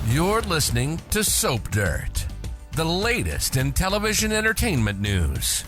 You're listening to Soap Dirt, the latest in television entertainment news.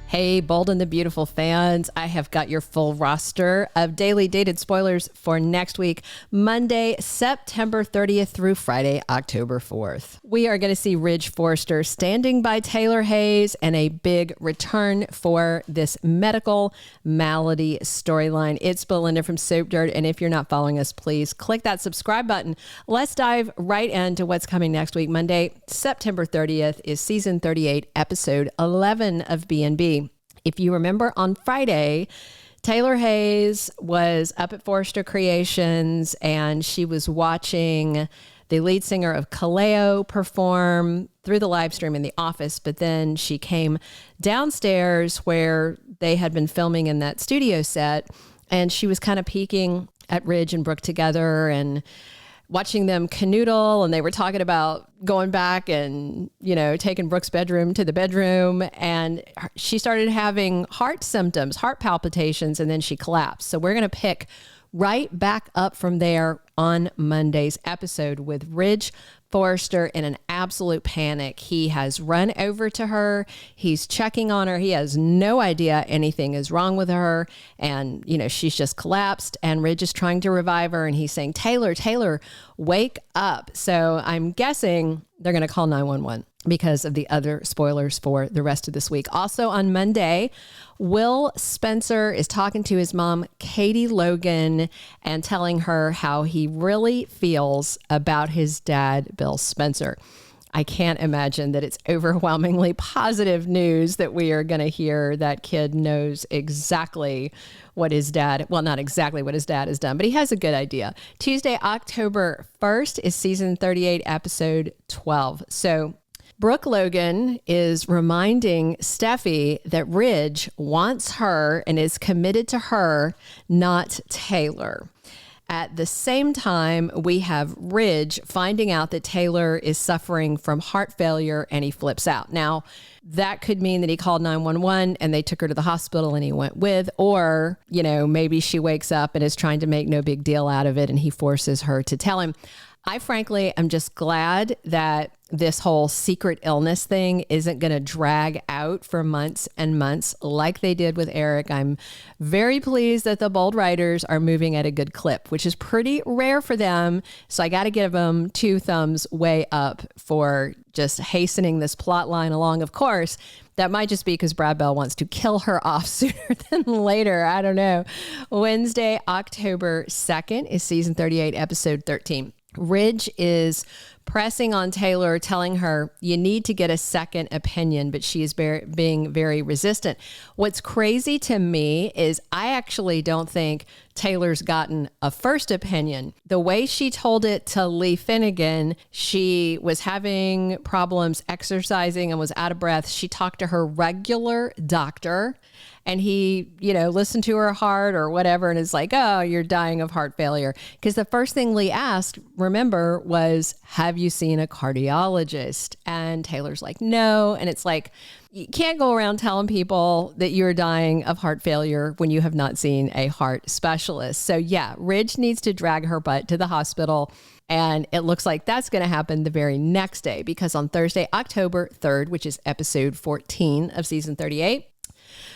Hey, Bold and the Beautiful fans, I have got your full roster of daily dated spoilers for next week, Monday, September 30th through Friday, October 4th. We are going to see Ridge Forrester standing by Taylor Hayes and a big return for this medical malady storyline. It's Belinda from Soap Dirt, and if you're not following us, please click that subscribe button. Let's dive right into what's coming next week. Monday, September 30th is season 38, episode 11 of B&B. If you remember on Friday, Taylor Hayes was up at Forrester Creations and she was watching the lead singer of Kaleo perform through the live stream in the office. But then she came downstairs where they had been filming in that studio set, and she was kind of peeking at Ridge and Brooke together and watching them canoodle, and they were talking about going back and, you know, taking Brooke's bedroom to the bedroom, and she started having heart symptoms, heart palpitations, and then she collapsed. So we're going to pick right back up from there on Monday's episode with Ridge Forrester in an absolute panic. He has run over to her. He's checking on her. He has no idea anything is wrong with her. And, you know, she's just collapsed, and Ridge is trying to revive her. And he's saying, Taylor, wake up. So I'm guessing they're going to call 911 because of the other spoilers for the rest of this week. Also on Monday, Will Spencer is talking to his mom, Katie Logan, and telling her how he really feels about his dad, Bill Spencer. I can't imagine that it's overwhelmingly positive news that we are going to hear. That kid knows exactly what his dad, well, not exactly what his dad has done, but he has a good idea. Tuesday, October 1st is season 38, episode 12. So Brooke Logan is reminding Steffy that Ridge wants her and is committed to her, not Taylor. At the same time, we have Ridge finding out that Taylor is suffering from heart failure, and he flips out. Now, that could mean that he called 911 and they took her to the hospital and he went with, or, you know, maybe she wakes up and is trying to make no big deal out of it and he forces her to tell him. I frankly am just glad that this whole secret illness thing isn't going to drag out for months and months like they did with Eric. I'm very pleased that the Bold writers are moving at a good clip, which is pretty rare for them. So I got to give them 2 thumbs way up for just hastening this plot line along. Of course, that might just be because Brad Bell wants to kill her off sooner than later. I don't know. Wednesday, October 2nd is season 38, episode 13. Ridge is pressing on Taylor, telling her, you need to get a second opinion, but she is being very resistant. What's crazy to me is I actually don't think Taylor's gotten a first opinion. The way she told it to Lee Finnegan, she was having problems exercising and was out of breath. She talked to her regular doctor, and he, you know, listened to her heart or whatever and is like, oh, you're dying of heart failure. Because the first thing Lee asked, remember, was, have you seen a cardiologist? And Taylor's like, no. And it's like, you can't go around telling people that you're dying of heart failure when you have not seen a heart specialist. So yeah, Ridge needs to drag her butt to the hospital. And it looks like that's going to happen the very next day, because on Thursday, October 3rd, which is episode 14 of season 38,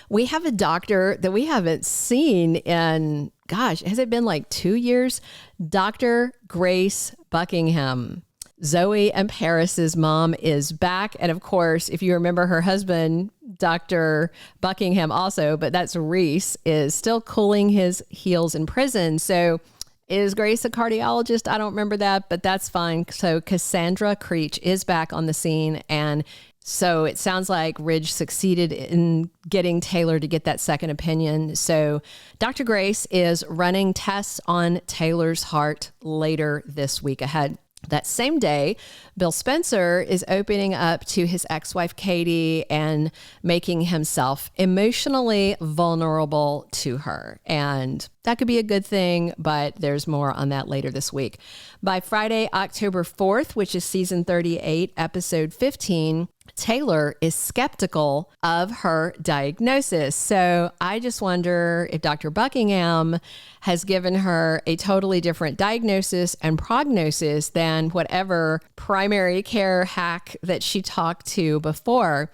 we have a doctor that we haven't seen in, gosh, has it been like 2 years? Dr. Grace Buckingham. Zoe and Paris's mom is back. And of course, if you remember, her husband, Dr. Buckingham also, but that's Reese, is still cooling his heels in prison. So is Grace a cardiologist? I don't remember that, but that's fine. So Cassandra Creech is back on the scene, and so it sounds like Ridge succeeded in getting Taylor to get that second opinion. So Dr. Grace is running tests on Taylor's heart later this week ahead. That same day, Bill Spencer is opening up to his ex-wife, Katie, and making himself emotionally vulnerable to her. And that could be a good thing, but there's more on that later this week. By Friday, October 4th, which is season 38, episode 15, Taylor is skeptical of her diagnosis. So I just wonder if Dr. Buckingham has given her a totally different diagnosis and prognosis than whatever primary care hack that she talked to before.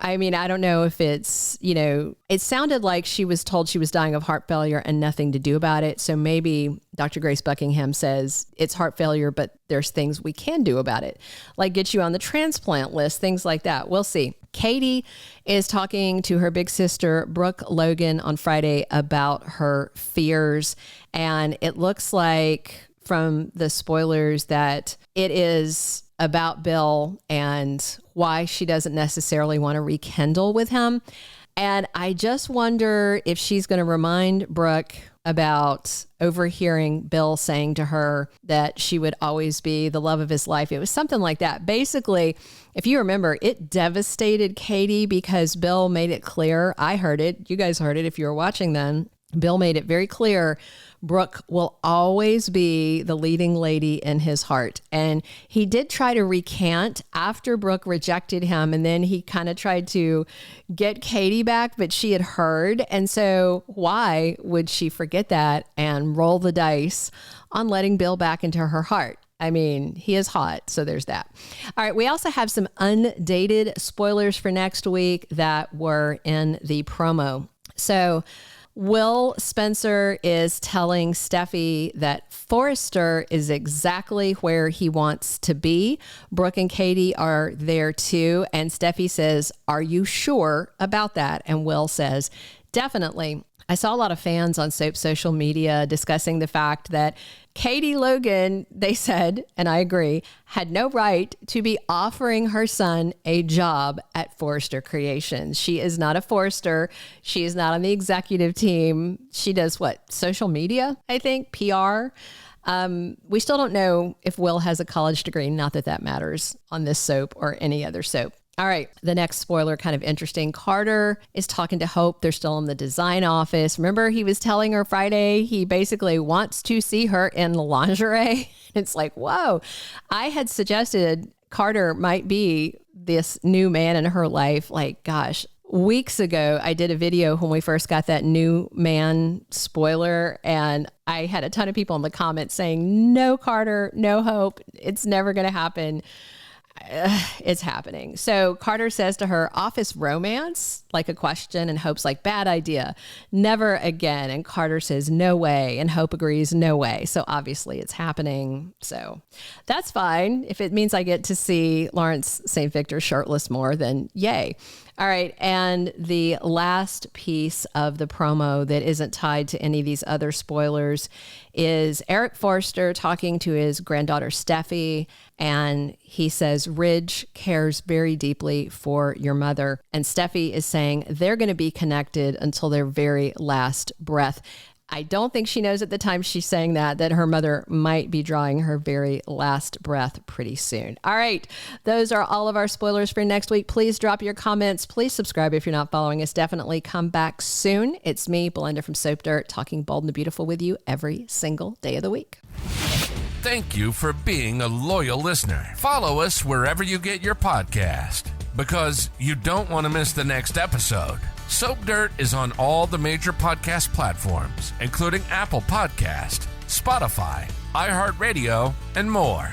I mean, I don't know if it's, it sounded like she was told she was dying of heart failure and nothing to do about it. So maybe Dr. Grace Buckingham says it's heart failure, but there's things we can do about it, like get you on the transplant list, things like that. We'll see. Katie is talking to her big sister, Brooke Logan, on Friday about her fears. And it looks like from the spoilers that it is about Bill and why she doesn't necessarily want to rekindle with him. And I just wonder if she's going to remind Brooke about overhearing Bill saying to her that she would always be the love of his life. It was something like that. Basically, if you remember, it devastated Katie because Bill made it clear. I heard it. You guys heard it if you were watching then. Bill made it very clear Brooke will always be the leading lady in his heart. And he did try to recant after Brooke rejected him. And then he kind of tried to get Katie back, but she had heard. And so why would she forget that and roll the dice on letting Bill back into her heart? I mean, he is hot, so there's that. All right, we also have some undated spoilers for next week that were in the promo. So Will Spencer is telling Steffy that Forrester is exactly where he wants to be. Brooke and Katie are there too. And Steffy says, "Are you sure about that?" And Will says, "Definitely." I saw a lot of fans on Soap social media discussing the fact that Katie Logan, they said, and I agree, had no right to be offering her son a job at Forrester Creations. She is not a Forrester. She is not on the executive team. She does what? Social media, I think, PR. We still don't know if Will has a college degree. Not that that matters on this soap or any other soap. All right, the next spoiler, kind of interesting. Carter is talking to Hope. They're still in the design office. Remember, he was telling her Friday he basically wants to see her in lingerie. It's like, whoa. I had suggested Carter might be this new man in her life. Like, gosh, weeks ago, I did a video when we first got that new man spoiler, and I had a ton of people in the comments saying, no, Carter, no Hope. It's never going to happen. It's happening. So Carter says to her, office romance, like a question, and Hope's like, bad idea, never again. And Carter says, no way. And Hope agrees, no way. So obviously it's happening. So that's fine. If it means I get to see Lawrence St. Victor shirtless more, then yay. All right. And the last piece of the promo that isn't tied to any of these other spoilers is Eric Forrester talking to his granddaughter, Steffy. And he says, Ridge cares very deeply for your mother. And Steffy is saying they're going to be connected until their very last breath. I don't think she knows at the time she's saying that her mother might be drawing her very last breath pretty soon. All right. Those are all of our spoilers for next week. Please drop your comments. Please subscribe if you're not following us. Definitely come back soon. It's me, Belinda from Soap Dirt, talking bold and the beautiful with you every single day of the week. Thank you for being a loyal listener. Follow us wherever you get your podcast, because you don't want to miss the next episode. Soap Dirt is on all the major podcast platforms, including Apple Podcast, Spotify, iHeartRadio, and more.